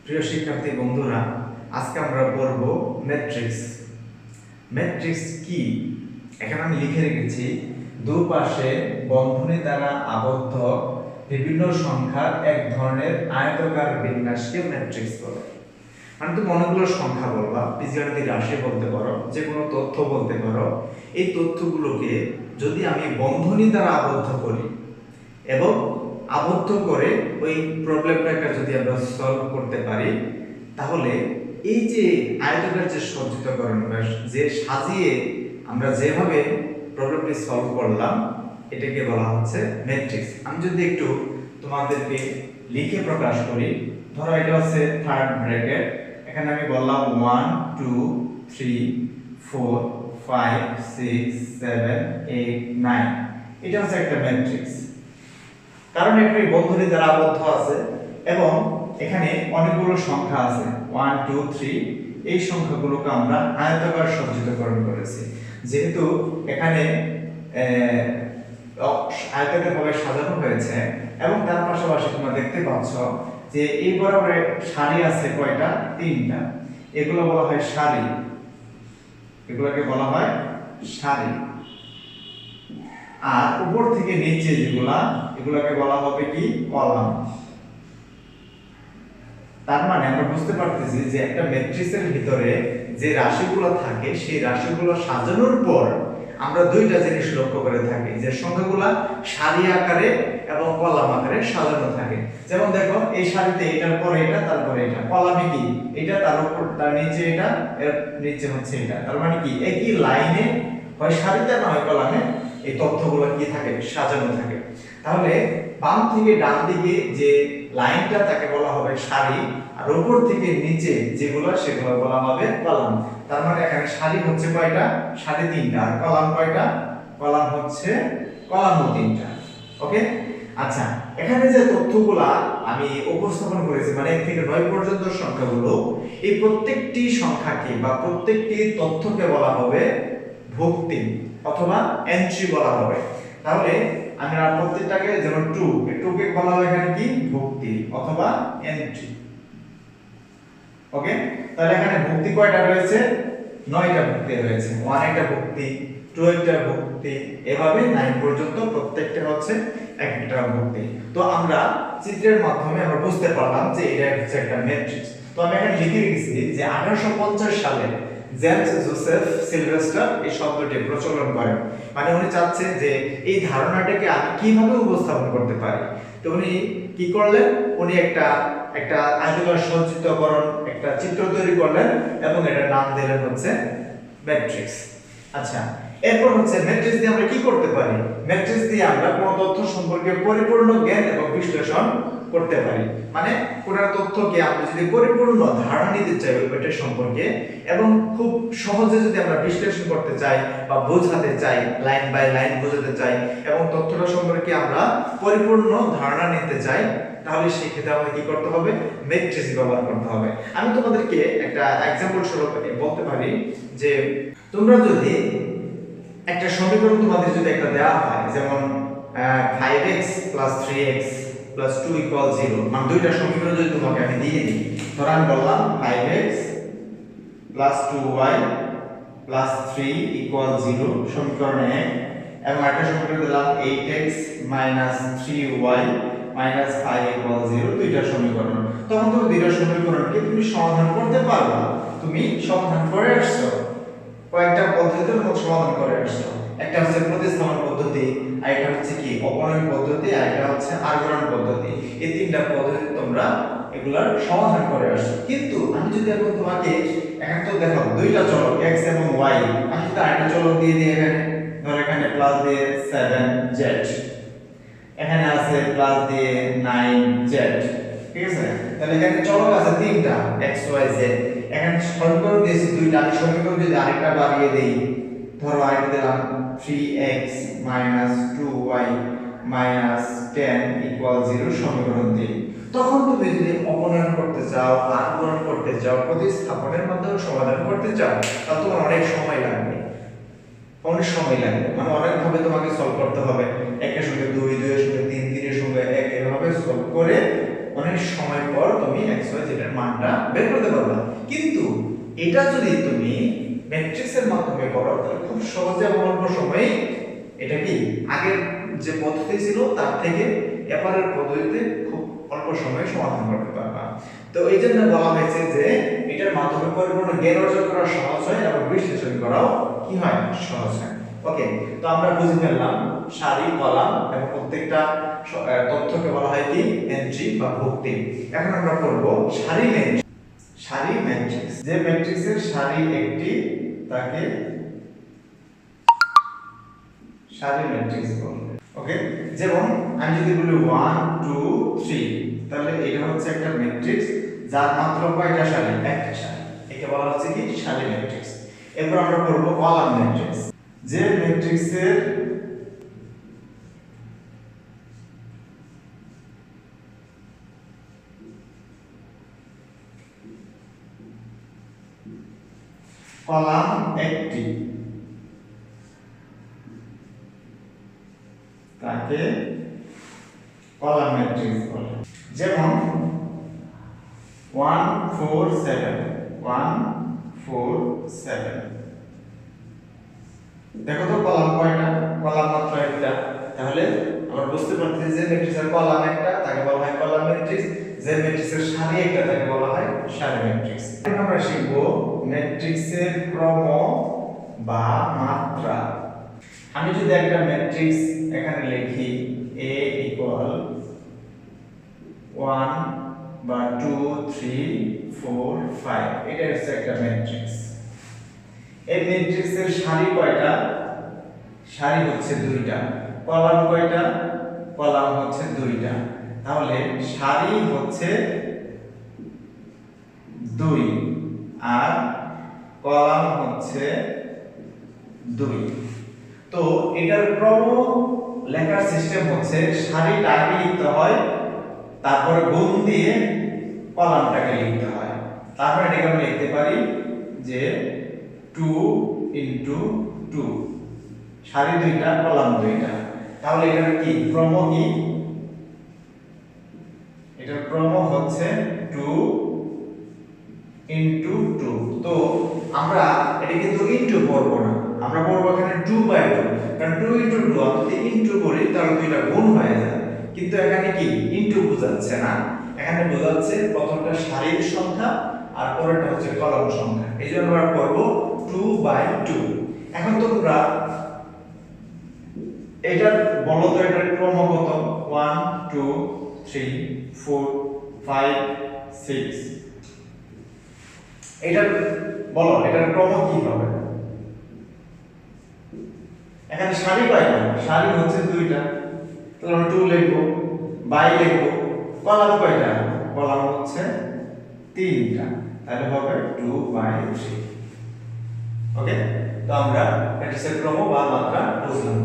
প্রিয় শিক্ষার্থী বন্ধুরা, আজকে আমরা পড়ব ম্যাট্রিক্স। ম্যাট্রিক্স কি? এখানে আমি লিখে রেখেছি দুপাশে বন্ধনী দ্বারা আবদ্ধ বিভিন্ন সংখ্যার এক ধরনের আয়তাকার বিন্যাসকে ম্যাট্রিক্স বলে। মানে তুমি অনেকগুলো সংখ্যা বলবা, বীজগণিত রাশি বলতে পারো, যে কোনো তথ্য বলতে পারো। এই তথ্যগুলোকে যদি আমি বন্ধনী দ্বারা আবদ্ধ করি এবং আবদ্ধ করে ওই প্রবলেমটাকে যদি আমরা সলভ করতে পারি, তাহলে এই যে আয়তকার যে সজ্জিতকরণ বা যে সাজিয়ে আমরা যেভাবে প্রবলেমটি সলভ করলাম, এটাকে বলা হচ্ছে ম্যাট্রিক্স। আমি যদি একটু তোমাদেরকে লিখে প্রকাশ করি, ধরো এটা হচ্ছে থার্ড ব্র্যাকেট, এখানে আমি বললাম 1 2 3 4 5 6 7 8 9, এটা হচ্ছে একটা ম্যাট্রিক্স। কারণ একটি বন্ধনী দ্বারা আবদ্ধ আছে এবং এখানে অনেকগুলো সংখ্যা আছে 1 2 3, এই সংখ্যাগুলোকে আমরা আয়তাকার সজ্জিতকরণ করেছি। যেহেতু এখানে আয়তাকার ভাবে সাজানো হয়েছে এবং তার পাশাপাশি তোমরা দেখতে পাচ্ছ যে এই বরাবরে সারি আছে কয়টা? 3টা। এগুলো বলা হয় সারি, এগুলোকে বলা হয় সারি। আর উপর থেকে নিচে যেগুলা, এগুলোকে বলা হবে কি? কলাম। তার মানে আমরা বুঝতে পারতেছি যে একটা ম্যাট্রিক্সের ভিতরে যে রাশিগুলো থাকে, সেই রাশিগুলো সাজানোর পর আমরা দুইটা জিনিস লক্ষ্য করে থাকি, যে সংখ্যাগুলা সারি আকারে এবং কলাম আকারে সাজানো থাকে। যেমন দেখো, এই সারিতে এটার পরে এটা, তারপরে এটা। কলামে কি? এটা, তার উপর তার নিচে এটা, এর নিচে হচ্ছে এটা। তার মানে কি একই লাইনে, হয় সারিতে না হয় কলামে, এই তথ্যগুলো কি থাকে? সাজানো থাকে। তাহলে বাম থেকে ডান দিকে যে লাইনটা তাকে বলা হবে সারি, আর উপর থেকে নিচে যেগুলো সেগুলো বলা হবে কলাম। তার মানে এখানে সারি হচ্ছে কয়টা? সারি 3টা। আর কলাম কয়টা? কলাম হচ্ছে কলামও 3টা। ওকে, আচ্ছা, এখানে যে তথ্যগুলা আমি উপস্থাপন করেছি, মানে 1 থেকে 9 পর্যন্ত সংখ্যাগুলো, এই প্রত্যেকটি সংখ্যাকে বা প্রত্যেকটি তথ্যকে বলা হবে ভুক্তি অথবা এন্ট্রি বলা হবে। তাহলে আমরা প্রত্যেকটাকে, যেমন 2, এই 2 কে বলা হয় এখানে কি? ভুক্তি অথবা এন্ট্রি। ওকে, তাহলে এখানে ভুক্তি কয়টা রয়েছে? 9টা ভুক্তি রয়েছে। 1 একটা ভুক্তি, 2 একটা ভুক্তি, এভাবে 9 পর্যন্ত প্রত্যেকটা হচ্ছে একটা ভুক্তি। তো আমরা চিত্রের মাধ্যমে আমরা বুঝতে পারলাম যে এটা হচ্ছে একটা ম্যাট্রিক্স। তো আমি এখানে লিখে রেখেছি যে 1850 সালে জেমস জোসেফ সিলভেস্টার এই শব্দটি প্রচলন করেন। মানে উনি চাচ্ছে যে এই ধারণাটাকে আমি কিভাবে উপস্থাপন করতে পারি। তো উনি কি করলেন? উনি একটা আয়তাকার সজ্জিতকরণ, একটা চিত্র তৈরি করলেন এবং এটার নাম দিলেন হচ্ছে ম্যাট্রিক্স। আচ্ছা, এরপর হচ্ছে ম্যাট্রিক্স দিয়ে আমরা কি করতে পারি? ম্যাট্রিক্স দিয়ে আমরা কোনো তথ্য সম্পর্কে পরিপূর্ণ জ্ঞান এবং বিশ্লেষণ করতে পারি। মানে কোনো তথ্যকে আমরা যদি পরিপূর্ণ ধারণা নিতে চাই ওইটা সম্পর্কে, এবং খুব সহজে যদি আমরা বিশ্লেষণ করতে চাই বা বোঝাতে চাই, লাইন বাই লাইন বোঝাতে চাই, এবং তথ্যটা সম্পর্কে আমরা পরিপূর্ণ ধারণা নিতে চাই, তাহলে সেই ক্ষেত্রে আমাদের কি করতে হবে? ম্যাট্রিক্স ব্যবহার করতে হবে। আমি তোমাদেরকে একটা एग्जांपल স্বরূপ বলতে পারি যে তোমরা যদি একটা সমীকরণ তোমাদের যদি একটা দেওয়া হয়, যেমন 5x + 3x + 2 = 0, মানে দুইটা সমীকরণ যদি তোমাকে আমি দিয়ে দিই, ধর আমি বললাম 5x + 2y + 3 = 0 সমীকরণ 1, এবং একটা সমীকরণ দিলাম 8x - 3y - 5 = 0, দুইটা সমীকরণ। তখন তুমি দুইটা সমীকরণকে তুমি সমাধান করতে পারবা। তুমি সমাধান করে আসছো, কয়েকটা পদ্ধতিতে সমাধান করে আসছো। একটা হচ্ছে প্রতিস্থাপন পদ্ধতি, আর একটা হচ্ছে কি অপনয়ন পদ্ধতি, আর একটা হচ্ছে আর্গরণ পদ্ধতি। এই তিনটা পদ্ধতি তোমরা এগুলার সমাধান করে আসছো। কিন্তু আমি যদি এখন তোমাকে, এখন তো দেখো দুইটা চলক x এবং y, আমি যদি আরেকটা চলক দিয়ে দিই, এখানে ধর এখানে প্লাস দিয়ে 7z, এখানে আছে প্লাস দিয়ে 9z, ঠিক আছে? তাহলে এখানে চলক আছে 3টা x y z, এখানে সমীকরণ দিয়েছি 2টা। আমি সমীকরণ যদি আরেকটা বাড়িয়ে দেই, ধরো আরেকটা দিলাম 3x - 2y - 10 = 0 সমীকরণ দিই। তখন তুমি যদি অপনয়ন করতে চাও, আর্গরণ করতে চাও, প্রতিস্থাপনের মাধ্যমে সমাধান করতে চাও, তাহলে তোমার অনেক সময় লাগবে। মানে অনেকভাবে তোমাকে সলভ করতে হবে। 1 এর সঙ্গে 2, 2 এর সঙ্গে 3, 3 এর সঙ্গে 1, এভাবে সলভ করে অনেক সময় পর তুমি x y z এর মান মানটা বের করতে পারবা। কিন্তু এটা যদি তুমি ম্যাট্রিক্সের মাধ্যমে করো তাহলে খুব সহজে এবং অল্প সময়ে এটা কি আগের যে পদ্ধতি ছিল তার থেকে এবারের পদ্ধতিতে খুব অল্প সময়ে সমাধান করতে পারবা। তো এই জন্য বলা হয়েছে যে এটার মাধ্যমে পরিপূর্ণ জ্ঞান অর্জন করা সহজ হয় এবং বিশ্লেষণ করাও কি হয় সহজ হয়। ওকে, তো আমরা বুঝে ফেললাম সারি, কলাম এবং প্রত্যেকটা তথ্যকে বলা হয় কি এন্ট্রি বা ভুক্তি। এখন আমরা পড়ব সারি ম্যাট্রিক্স। সারি ম্যাট্রিক্স, যে ম্যাট্রিক্সের সারি একটি তাকে সারি ম্যাট্রিক্স বলে। ওকে, যেমন আমি যদি বলি 1 2 3 তাহলে এটা হচ্ছে একটা ম্যাট্রিক্স যার মাত্র কয়টা সারি? একটা সারি, একে বলা হচ্ছে কি সারি ম্যাট্রিক্স। এরপর আমরা পড়ব কলাম ম্যাট্রিক্স, যে ম্যাট্রিক্সের কলাম একটি তাকে কলাম ম্যাট্রিক্স বলে। যেমন 1 4 7 1 4 7, দেখো তো কলাম কয়টা? কলাম মাত্র একটা। তাহলে আমরা বুঝতে পারছি যে ম্যাট্রিক্সের কলাম একটা তাকে বলা হয় কলাম ম্যাট্রিক্স, যে ম্যাট্রিক্সের সারি একটা তাকে বলা হয় সারি ম্যাট্রিক্স। এখন আমরা শিখব ম্যাট্রিক্সের ক্রম বা মাত্রা। আমি যদি একটা ম্যাট্রিক্স এখানে লিখি A equal 1 বা 2 3 4 5, এটা হচ্ছে একটা ম্যাট্রিক্স। এই ম্যাট্রিক্সের সারি কয়টা? সারি হচ্ছে দুইটা। কলাম কয়টা? কলাম হচ্ছে দুইটা। তাহলে সারি হচ্ছে 2 আর কলাম হচ্ছে 2। তো এটার ক্রম লেখার সিস্টেম হচ্ছে সারিটা আগে লিখতে হয়, তারপরে গুণ দিয়ে কলামটাকে লিখতে হয়। তারপরে এটাকে আমরা লিখতে পারি যে 2 ইনটু 2, সারি দুইটা কলাম দুইটা। তাহলে এটার কি ক্রম কি? এটার ক্রম হচ্ছে 2 ইনটু 2। তো আমরা এটা কিন্তু ইনটু করব না, আমরা করব এখানে 2/2, কারণ 2 ইনটু 2 আমরা যদি ইনটু করি তাহলে দুইটা গুণ হয়ে যায়। কিন্তু এখানে কি ইনটু বোঝাচ্ছে না, এখানে বোঝাচ্ছে প্রথমটা সারির সংখ্যা আর পরেরটা হচ্ছে কলাম সংখ্যা। এইজন্য আমরা করব 2/2। এখন তোমরা এটার বলো তো এটার ক্রম কত? 1 2 3 4 5 6, এটার বলো এটার ক্রম কি হবে? এখানে সারি কয়টা? সারি হচ্ছে দুইটা, তাহলে আমরা 2 লিখব, বাই লিখব। কলাম কয়টা? কলাম হচ্ছে তিনটা, তাহলে হবে 2/3। ওকে, তো আমরা ম্যাট্রিক্সের ক্রম বা মাত্রা বুঝলাম।